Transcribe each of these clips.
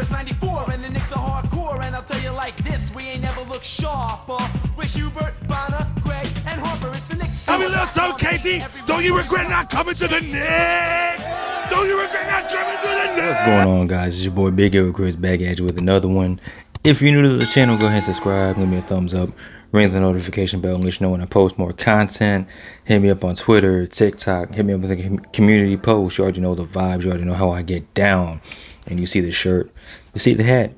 it's 94 and the Knicks are hardcore. And I'll tell you like this, we ain't never looked sharper. With Hubert, Bonner, Gray, and Harper, it's the Knicks. I mean, listen, KD, don't you regret not coming to the Knicks? Don't you regret not coming to the Knicks? What's going on, guys? It's your boy Big Air Chris back at you with another one. If you're new to the channel, go ahead and subscribe, give me a thumbs up, ring the notification bell, and let you know when I post more content. Hit me up on Twitter, TikTok, hit me up with a community post. You already know the vibes, you already know how I get down. And you see the shirt, you see the hat.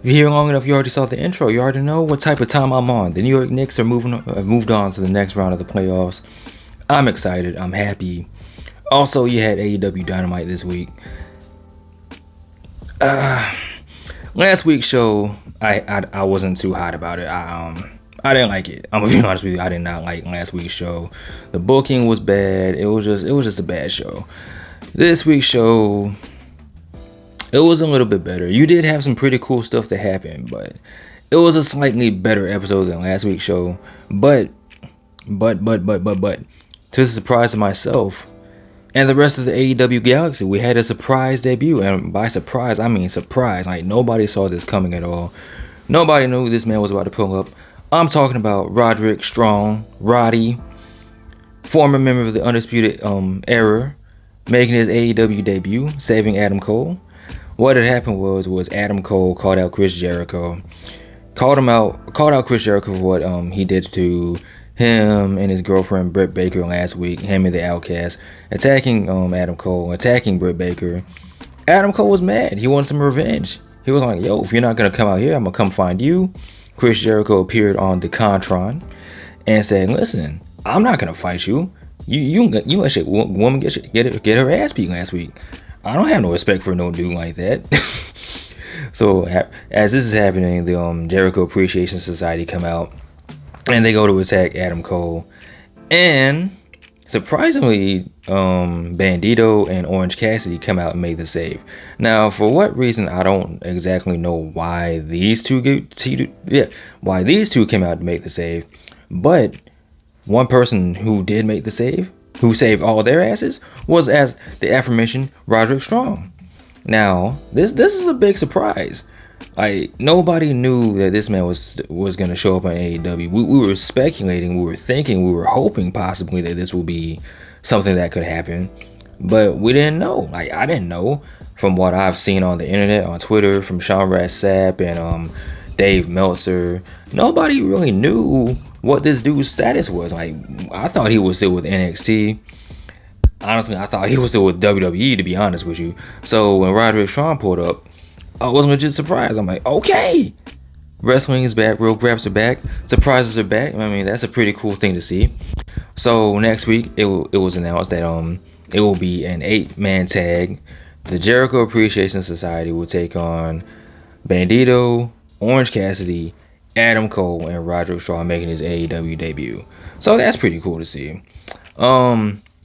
If you're here long enough, you already saw the intro. You already know what type of time I'm on. The New York Knicks are moved on to the next round of the playoffs. I'm excited. I'm happy. Also, you had AEW Dynamite this week. Last week's show, I wasn't too hot about it. I didn't like it. I'm gonna be honest with you. I did not like last week's show. The booking was bad. It was just a bad show. This week's show, it was a little bit better. You did have some pretty cool stuff that happened, but it was a slightly better episode than last week's show. But to the surprise of myself and the rest of the AEW Galaxy, we had a surprise debut. And by surprise, I mean surprise. Like, nobody saw this coming at all. Nobody knew this man was about to pull up. I'm talking about RODERICK STRONG, Roddy, former member of the Undisputed Era, making his AEW debut, saving Adam Cole. What had happened was Adam Cole called out Chris Jericho. Called out Chris Jericho for what he did to him and his girlfriend Britt Baker last week, him and the Outcast, attacking Adam Cole, attacking Britt Baker. Adam Cole was mad. He wanted some revenge. He was like, yo, if you're not going to come out here, I'm going to come find you. Chris Jericho appeared on the Contron and said, listen, I'm not going to fight you. You let your woman get her ass beat last week. I don't have no respect for no dude like that. So as this is happening, the Jericho Appreciation Society come out and they go to attack Adam Cole. And surprisingly, Bandito and Orange Cassidy come out and make the save. Now, for what reason, I don't exactly know why these two came out to make the save. But one person who did make the save, who saved all their asses, was, as the aforementioned, RODERICK STRONG. Now, this is a big surprise. Like, nobody knew that this man was going to show up on AEW. We were speculating, we were thinking, we were hoping possibly that this would be something that could happen. But we didn't know. Like, I didn't know from what I've seen on the internet, on Twitter, from Sean Sapp and Dave Meltzer. Nobody really knew what this dude's status was. Like, I thought he was still with NXT. Honestly, I thought he was still with WWE, to be honest with you. So when RODERICK STRONG pulled up, I was legit surprised. I'm like, okay, wrestling is back, real graps are back, surprises are back. I mean, that's a pretty cool thing to see. So next week, it was announced that it will be an 8-man tag. The Jericho Appreciation Society will take on Bandito, Orange Cassidy, Adam Cole, and RODERICK STRONG making his AEW debut. So that's pretty cool to see.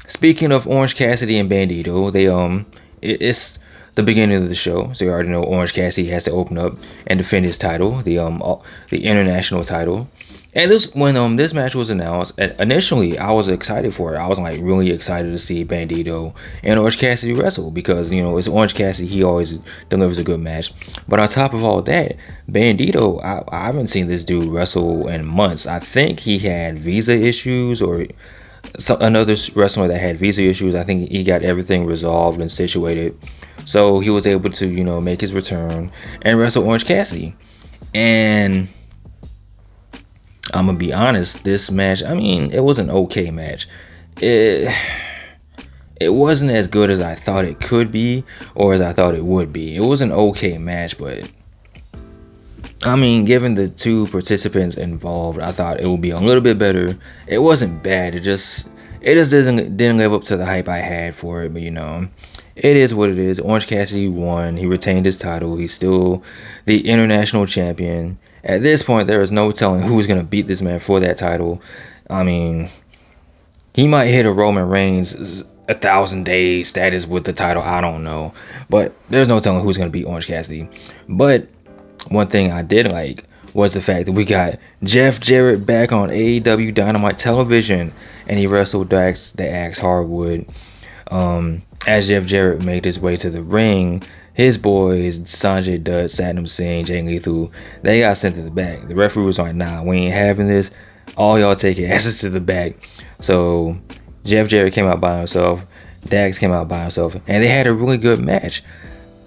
Speaking of Orange Cassidy and Bandito, it's the beginning of the show, so you already know Orange Cassidy has to open up and defend his title, the international title. And when this match was announced, initially I was excited for it. I was like really excited to see Bandito and Orange Cassidy wrestle because, you know, it's Orange Cassidy. He always delivers a good match. But on top of all that, Bandito, I haven't seen this dude wrestle in months. I think he had visa issues, or another wrestler that had visa issues. I think he got everything resolved and situated, so he was able to, you know, make his return and wrestle Orange Cassidy. And I'm gonna be honest, this match, I mean, it was an okay match. It wasn't as good as I thought it could be, or as I thought it would be. It was an okay match, but I mean, given the two participants involved, I thought it would be a little bit better. It wasn't bad. It just didn't live up to the hype I had for it. But, you know, it is what it is. Orange Cassidy won. He retained his title. He's still the international champion. At this point, there is no telling who's going to beat this man for that title. I mean, he might hit a Roman Reigns 1,000 days status with the title. I don't know. But there's no telling who's going to beat Orange Cassidy. But one thing I did like was the fact that we got Jeff Jarrett back on AEW Dynamite television, and he wrestled the Axe Hardwood. As Jeff Jarrett made his way to the ring, his boys, Sanjay Dutt, Satnam Singh, Jay Lethal, they got sent to the back. The referee was like, nah, we ain't having this. All y'all take your asses to the back. So Jeff Jarrett came out by himself. Dax came out by himself. And they had a really good match.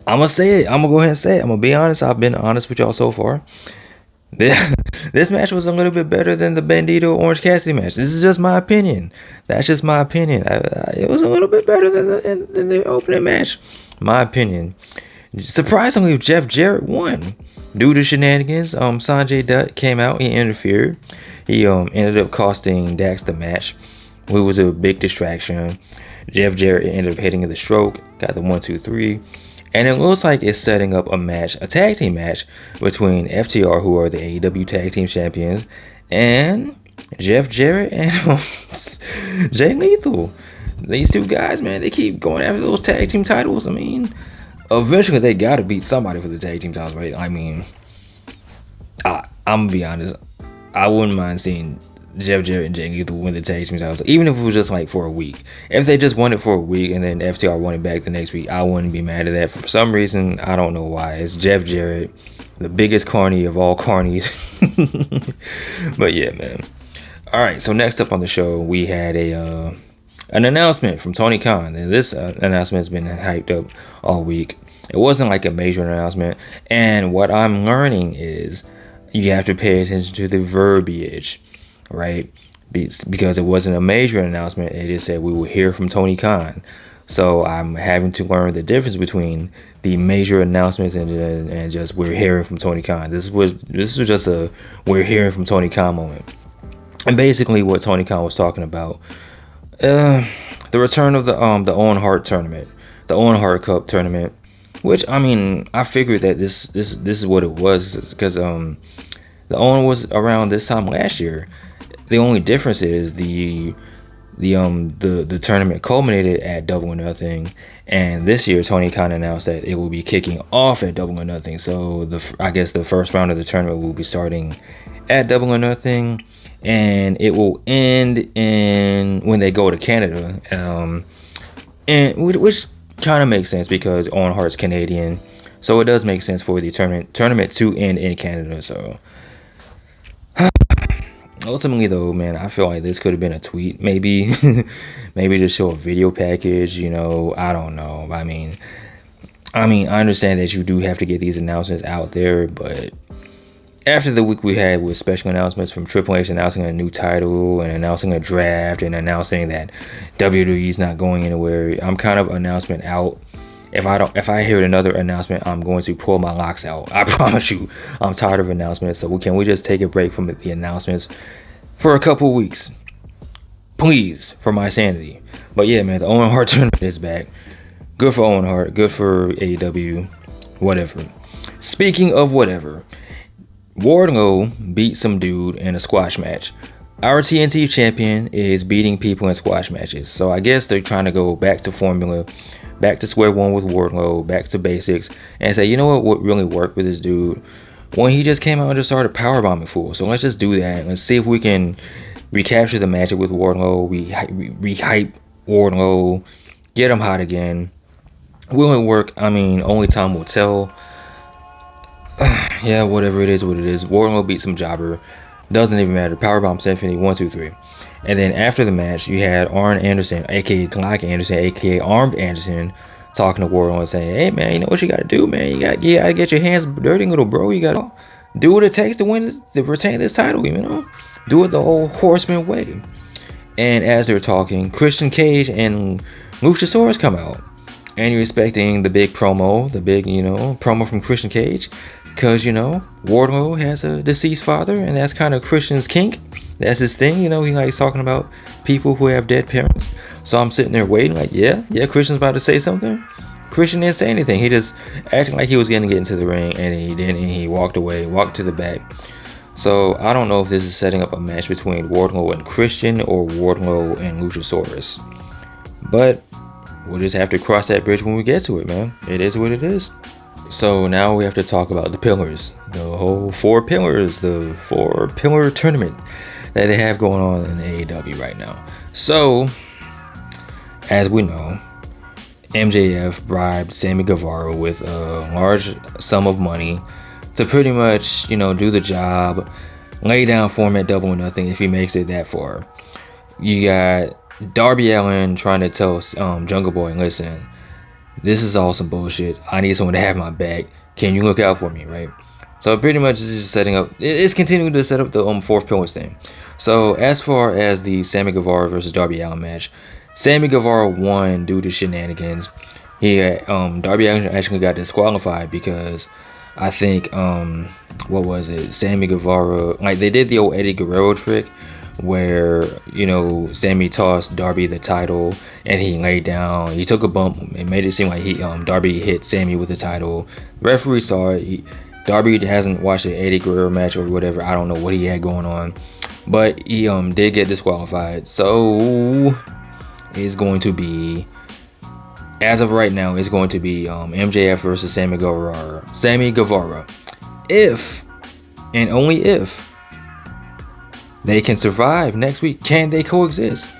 I'm going to say it. I'm going to go ahead and say it. I'm going to be honest. I've been honest with y'all so far. This match was a little bit better than the Bandito Orange Cassidy match. This is just my opinion. That's just my opinion. It was a little bit better than the opening match. My opinion. Surprisingly, Jeff Jarrett won due to shenanigans. Sanjay Dutt came out. He interfered. He ended up costing Dax the match, which was a big distraction. Jeff Jarrett ended up hitting the stroke. Got the 1, 2, 3. And it looks like it's setting up a tag team match between FTR, who are the AEW Tag Team Champions, and Jeff Jarrett and Jay Lethal. These two guys, man, they keep going after those tag team titles. I mean, eventually they gotta beat somebody for the tag team titles, right? I mean, I'm gonna be honest. I wouldn't mind seeing Jeff Jarrett and Jay Lethal win the tag team titles, even if it was just like for a week. If they just won it for a week and then FTR won it back the next week, I wouldn't be mad at that. For some reason, I don't know why. It's Jeff Jarrett, the biggest carny of all carnies. But yeah, man. All right, so next up on the show, we had an announcement from Tony Khan. And this announcement has been hyped up all week. It wasn't like a major announcement. And what I'm learning is you have to pay attention to the verbiage, right? Because it wasn't a major announcement. It just said we will hear from Tony Khan. So I'm having to learn the difference between the major announcements and just we're hearing from Tony Khan. This was just a we're hearing from Tony Khan moment. And basically what Tony Khan was talking about, the return of the Owen Hart tournament, the Owen Hart Cup tournament, which I mean I figured that this is what it was, because the Owen was around this time last year. The only difference is the tournament culminated at Double or Nothing, and this year Tony Khan announced that it will be kicking off at Double or Nothing. So I guess the first round of the tournament will be starting at Double or Nothing, and it will end in when they go to Canada, and which kind of makes sense because Owen Hart's Canadian, so it does make sense for the tournament to end in Canada. So ultimately though, man, I feel like this could have been a tweet, maybe just show a video package, I don't know. I mean I understand that you do have to get these announcements out there, but after the week we had with special announcements from Triple H announcing a new title and announcing a draft and announcing that WWE's not going anywhere, I'm kind of announcement out. If I hear another announcement, I'm going to pull my locks out. I promise you, I'm tired of announcements. So can we just take a break from the announcements for a couple weeks, please, for my sanity? But yeah, man, the Owen Hart tournament is back. Good for Owen Hart. Good for AEW. Whatever. Speaking of whatever, Wardlow beat some dude in a squash match. Our TNT champion is beating people in squash matches. So I guess they're trying to go back to formula, back to square one with Wardlow, back to basics, and say, you know what really worked with this dude? When he just came out and just started powerbombing fools. So let's just do that. Let's see if we can recapture the matchup with Wardlow, rehype Wardlow, get him hot again. Will it work? I mean, only time will tell. Yeah, whatever it is, what it is. Wardlow beat some jobber. Doesn't even matter. Powerbomb Symphony 1, 2, 3. And then after the match, you had Arn Anderson, aka Glock Anderson, aka Armed Anderson, talking to Wardlow and saying, "Hey man, you know what you gotta do, man? You gotta get your hands dirty, little bro. You gotta do what it takes to retain this title. Do it the old Horseman way." And as they're talking, Christian Cage and Luchasaurus come out, and you're expecting the big promo, promo from Christian Cage. Because, Wardlow has a deceased father, and that's kind of Christian's kink. That's his thing, he likes talking about people who have dead parents. So I'm sitting there waiting like, yeah, Christian's about to say something. Christian didn't say anything. He just acted like he was going to get into the ring, and he didn't, and he walked away, walked to the back. So I don't know if this is setting up a match between Wardlow and Christian or Wardlow and Luchasaurus. But we'll just have to cross that bridge when we get to it, man. It is what it is. So now we have to talk about the pillars, the whole 4 pillars, the 4-pillar tournament that they have going on in AEW right now. So, as we know, MJF bribed Sammy Guevara with a large sum of money to pretty much, do the job, lay down for him at Double or Nothing if he makes it that far. You got Darby Allin trying to tell Jungle Boy, listen, this is all some bullshit. I need someone to have my back. Can you look out for me, right? So pretty much it's just setting up. It's continuing to set up the fourth pillar thing. So as far as the Sammy Guevara versus Darby Allin match, Sammy Guevara won due to shenanigans. Darby Allin actually got disqualified because I think what was it? Sammy Guevara, like they did the old Eddie Guerrero trick where Sammy tossed Darby the title and he laid down. He took a bump. It made it seem like Darby hit Sammy with the title. Referee saw it. Darby hasn't watched the Eddie Guerrero match or whatever. I don't know what he had going on, but he did get disqualified. So it's going to be, as of right now, it's going to be MJF versus Sammy Guevara. If and only if they can survive next week, can they coexist?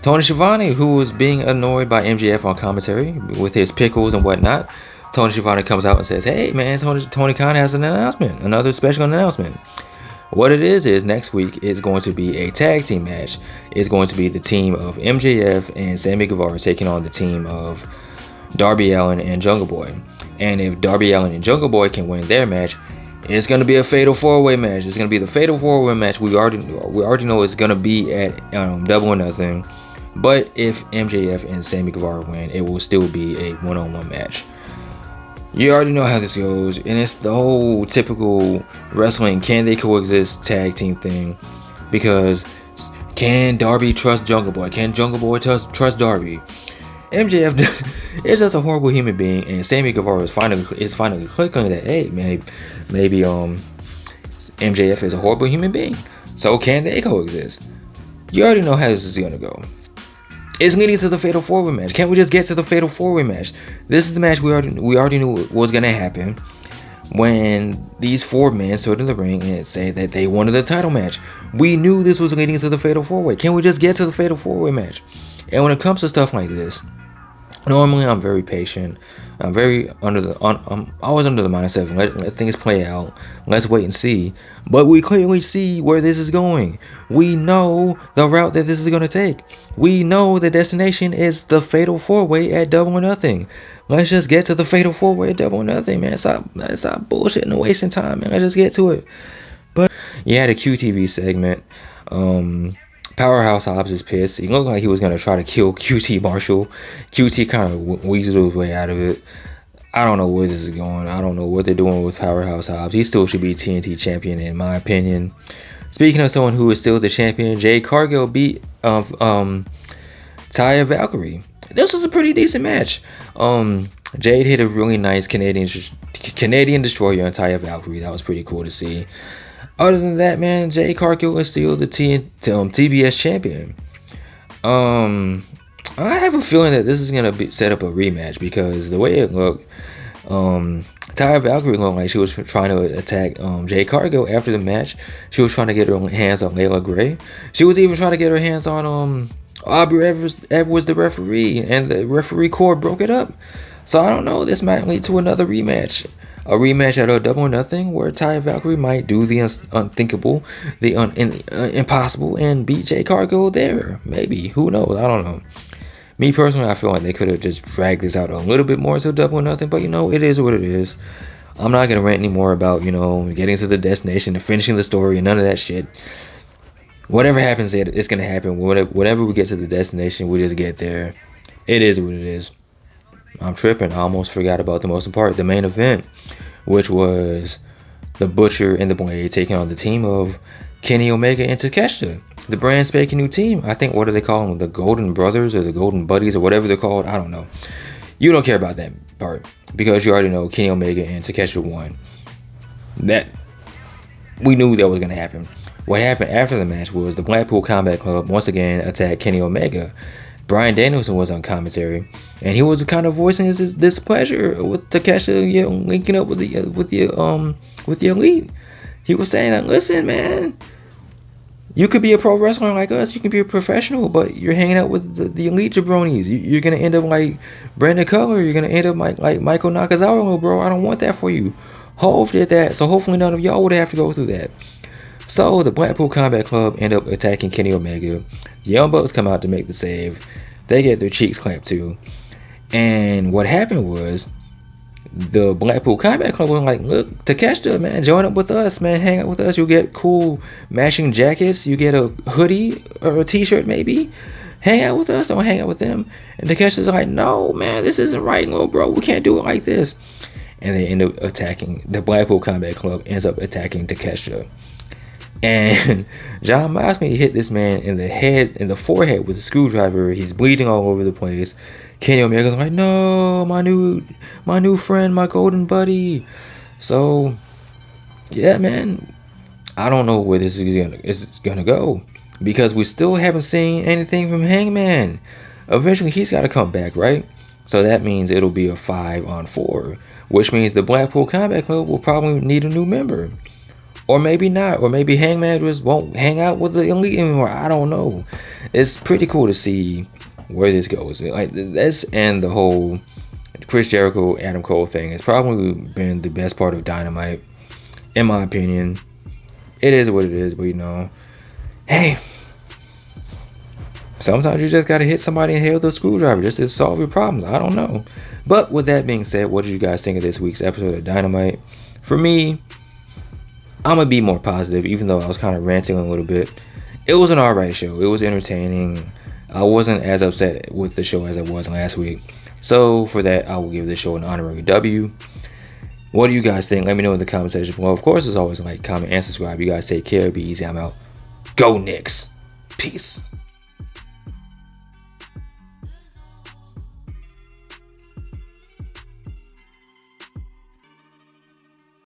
Tony Schiavone, who was being annoyed by MJF on commentary with his pickles and whatnot, Tony Schiavone comes out and says, hey man, Tony Khan has an announcement, another special announcement. What it is next week is going to be a tag team match. It's going to be the team of MJF and Sammy Guevara taking on the team of Darby Allin and Jungle Boy. And if Darby Allin and Jungle Boy can win their match, it's going to be a fatal 4-way match. It's going to be the fatal 4-way match. We already know it's going to be at Double or Nothing. But if MJF and Sammy Guevara win, it will still be a one-on-one match. You already know how this goes, and it's the whole typical wrestling can they coexist tag team thing, because can Darby trust Jungle Boy? Can Jungle Boy trust Darby? MJF is just a horrible human being, and Sammy Guevara is finally clicking that, hey, maybe MJF is a horrible human being. So can they coexist? You already know how this is gonna go. It's leading to the Fatal 4-Way match. Can't we just get to the Fatal 4-Way match? This is the match we already knew was gonna happen when these 4 men stood in the ring and said that they wanted the title match. We knew this was leading to the Fatal 4-Way. Can't we just get to the Fatal 4-Way match? And when it comes to stuff like this, normally I'm very patient. I'm always under the mindset of let things play out. Let's wait and see. But we clearly see where this is going. We know the route that this is going to take. We know the destination is the Fatal 4-Way at Double or Nothing. Let's just get to the Fatal 4-Way at Double or Nothing, man. Stop bullshitting and wasting time, man. Let's just get to it. But you had a QTV segment. Powerhouse Hobbs is pissed. He looked like he was going to try to kill QT Marshall. QT kind of weaseled his way out of it. I don't know where this is going. I don't know what they're doing with Powerhouse Hobbs. He still should be TNT champion in my opinion. Speaking of someone who is still the champion, Jade Cargill beat Taya Valkyrie. This was a pretty decent match. Jade hit a really nice Canadian Destroyer on Taya Valkyrie. That was pretty cool to see. Other than that, man, Jade Cargill is still the TBS champion. I have a feeling that this is going to set up a rematch because the way it looked, Taya Valkyrie looked like she was trying to attack Jade Cargill after the match. She was trying to get her hands on Layla Gray. She was even trying to get her hands on Aubrey Edwards, the referee, and the referee cord broke it up. So I don't know, this might lead to another rematch. A rematch at a Double or Nothing where Taya Valkyrie might do the unthinkable, the impossible, and beat Jade Cargill there. Maybe. Who knows? I don't know. Me personally, I feel like they could have just dragged this out a little bit more to Double or Nothing, but it is what it is. I'm not going to rant anymore about, getting to the destination and finishing the story and none of that shit. Whatever happens, it's going to happen. Whenever we get to the destination, we just get there. It is what it is. I'm tripping. I almost forgot about the most important part, the main event, which was the Butcher and the Blade taking on the team of Kenny Omega and Takeshita, the brand spanking new team. I think, what do they call them? The Golden Brothers or the Golden Buddies or whatever they're called. I don't know. You don't care about that part because you already know Kenny Omega and Takeshita won. That we knew that was going to happen. What happened after the match was the Blackpool Combat Club once again attacked Kenny Omega. Brian Danielson was on commentary, and he was kind of voicing his displeasure with Takeshita, linking up with the elite. He was saying that, listen, man, You could be a pro wrestler like us. You can be a professional, but you're hanging out with the elite jabronis. You're gonna end up like Brandon Cutler. You're gonna end up like Michael Nakazawa, little bro. I don't want that for you. Hove did that, so hopefully none of y'all would have to go through that. So the Blackpool Combat Club end up attacking Kenny Omega. The Young Bucks come out to make the save. They get their cheeks clamped too. And what happened was, the Blackpool Combat Club was like, look, Takeshita, man, join up with us, man, hang out with us. You'll get cool matching jackets. You get a hoodie or a t-shirt maybe. Hang out with us, don't hang out with them. And Takeshita's like, no, man, this isn't right, little bro. We can't do it like this. And they end up attacking, the Blackpool Combat Club ends up attacking Takeshita. And John Moxley hit this man in the head, in the forehead with a screwdriver. He's bleeding all over the place. Kenny Omega's like, no, my new friend, my golden buddy. So, yeah, man, I don't know where this is gonna go, because we still haven't seen anything from Hangman. Eventually, he's got to come back, right? So that means it'll be a 5-on-4, which means the Blackpool Combat Club will probably need a new member. Or maybe not. Or maybe Hangman just won't hang out with the elite anymore. I don't know. It's pretty cool to see where this goes. Like this, and the whole Chris Jericho, Adam Cole thing has probably been the best part of Dynamite, in my opinion. It is what it is, but you know, hey, sometimes you just gotta hit somebody and hit with a screwdriver just to solve your problems. I don't know. But with that being said, what did you guys think of this week's episode of Dynamite? For me, I'm gonna be more positive, even though I was kind of ranting a little bit. It was an alright show. It was entertaining. I wasn't as upset with the show as I was last week. So for that, I will give this show an honorary W. What do you guys think? Let me know in the comment section below. Of course, as always, like, comment, and subscribe. You guys take care. Be easy. I'm out. Go Knicks. Peace.